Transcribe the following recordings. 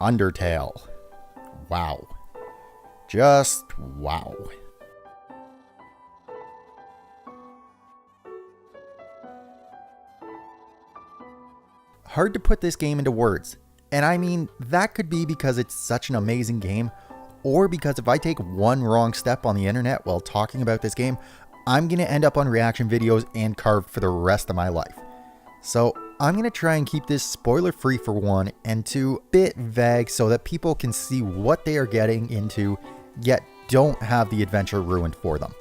Undertale. Wow. Just wow. Hard to put this game into words, and I mean, that could be because it's such an amazing game, or because if I take one wrong step on the internet while talking about this game, I'm going to end up on reaction videos and carved for the rest of my life. So I'm going to try and keep this spoiler free for one, and two, a bit vague so that people can see what they are getting into, yet don't have the adventure ruined for them.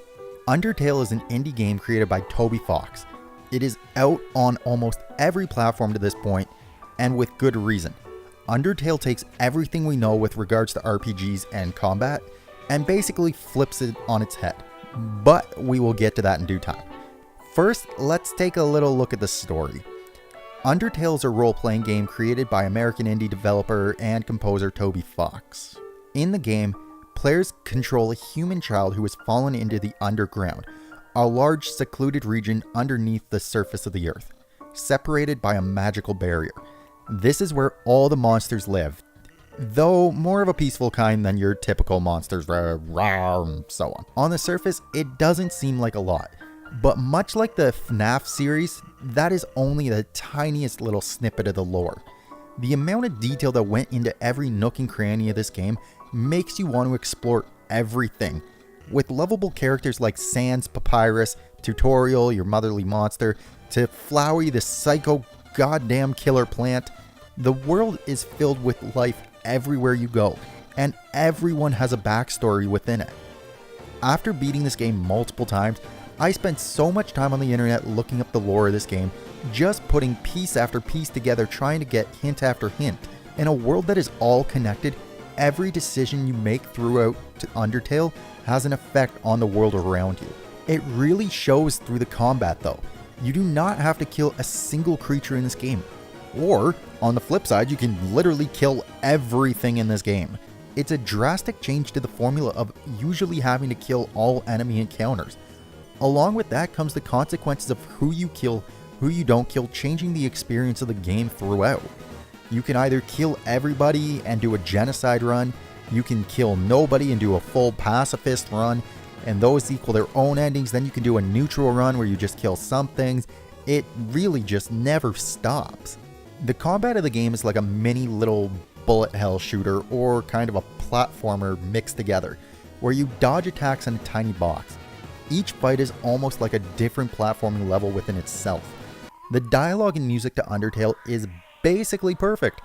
Undertale is an indie game created by Toby Fox. It is out on almost every platform to this point, and with good reason. Undertale takes everything we know with regards to RPGs and combat, and basically flips it on its head. But we will get to that in due time. First, let's take a little look at the story. Undertale is a role-playing game created by American indie developer and composer Toby Fox. In the game, players control a human child who has fallen into the underground, a large secluded region underneath the surface of the earth, separated by a magical barrier. This is where all the monsters live, though more of a peaceful kind than your typical monsters, and so on. On the surface, it doesn't seem like a lot, but much like the FNAF series, that is only the tiniest little snippet of the lore. The amount of detail that went into every nook and cranny of this game makes you want to explore everything. With lovable characters like Sans, Papyrus, Tutorial, your motherly monster, to Flowey, the psycho goddamn killer plant, the world is filled with life everywhere you go, and everyone has a backstory within it. After beating this game multiple times, I spent so much time on the internet looking up the lore of this game, just putting piece after piece together trying to get hint after hint. In a world that is all connected, every decision you make throughout Undertale has an effect on the world around you. It really shows through the combat though. You do not have to kill a single creature in this game. Or, on the flip side, you can literally kill everything in this game. It's a drastic change to the formula of usually having to kill all enemy encounters. Along with that comes the consequences of who you kill, who you don't kill, changing the experience of the game throughout. You can either kill everybody and do a genocide run, you can kill nobody and do a full pacifist run, and those equal their own endings. Then you can do a neutral run where you just kill some things. It really just never stops. The combat of the game is like a mini little bullet hell shooter or kind of a platformer mixed together, where you dodge attacks in a tiny box. Each fight is almost like a different platforming level within itself. The dialogue and music to Undertale is basically perfect.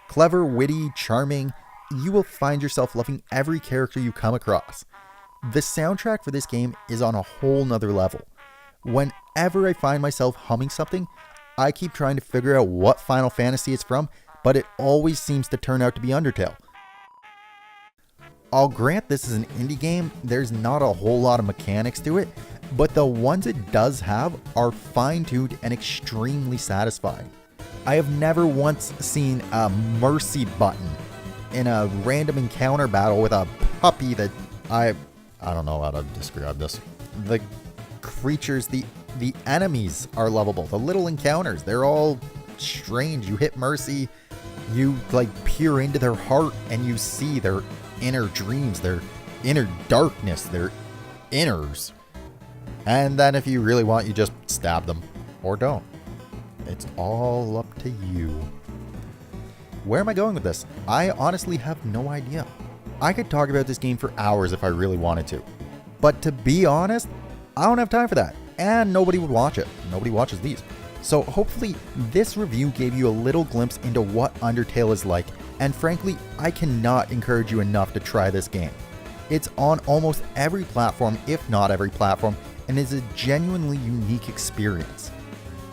Clever, witty, charming. You will find yourself loving every character you come across. The soundtrack for this game is on a whole nother level. Whenever I find myself humming something, I keep trying to figure out what Final Fantasy it's from, but it always seems to turn out to be Undertale. I'll grant this is an indie game, there's not a whole lot of mechanics to it, but the ones it does have are fine-tuned and extremely satisfying. I have never once seen a mercy button in a random encounter battle with a puppy that I don't know how to describe this. The creatures, the enemies are lovable. The little encounters, they're all strange. You hit mercy, you like peer into their heart and you see their inner dreams, their inner darkness, their inners. And then if you really want, you just stab them or don't. It's all up to you. Where am I going with this? I honestly have no idea. I could talk about this game for hours if I really wanted to. But to be honest, I don't have time for that. And nobody would watch it. Nobody watches these. So hopefully this review gave you a little glimpse into what Undertale is like. And frankly, I cannot encourage you enough to try this game. It's on almost every platform, if not every platform, and is a genuinely unique experience.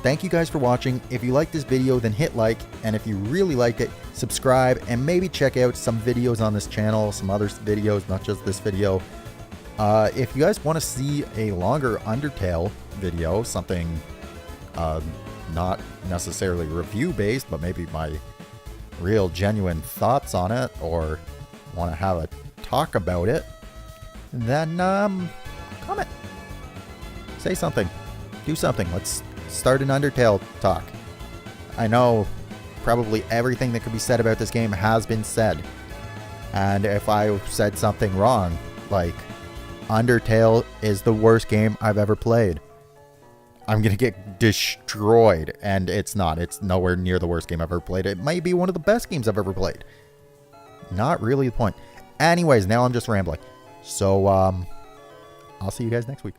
Thank you guys for watching. If you liked this video, then hit like, and if you really liked it, subscribe, and maybe check out some videos on this channel, some other videos, not just this video. If you guys want to see a longer Undertale video, something not necessarily review-based, but maybe my real genuine thoughts on it, or want to have a talk about it, then comment. Say something. Do something. Let's start an Undertale talk. I know probably everything that could be said about this game has been said. And if I said something wrong, like, Undertale is the worst game I've ever played, I'm going to get destroyed. And it's not. It's nowhere near the worst game I've ever played. It might be one of the best games I've ever played. Not really the point. Anyways, now I'm just rambling. So, I'll see you guys next week.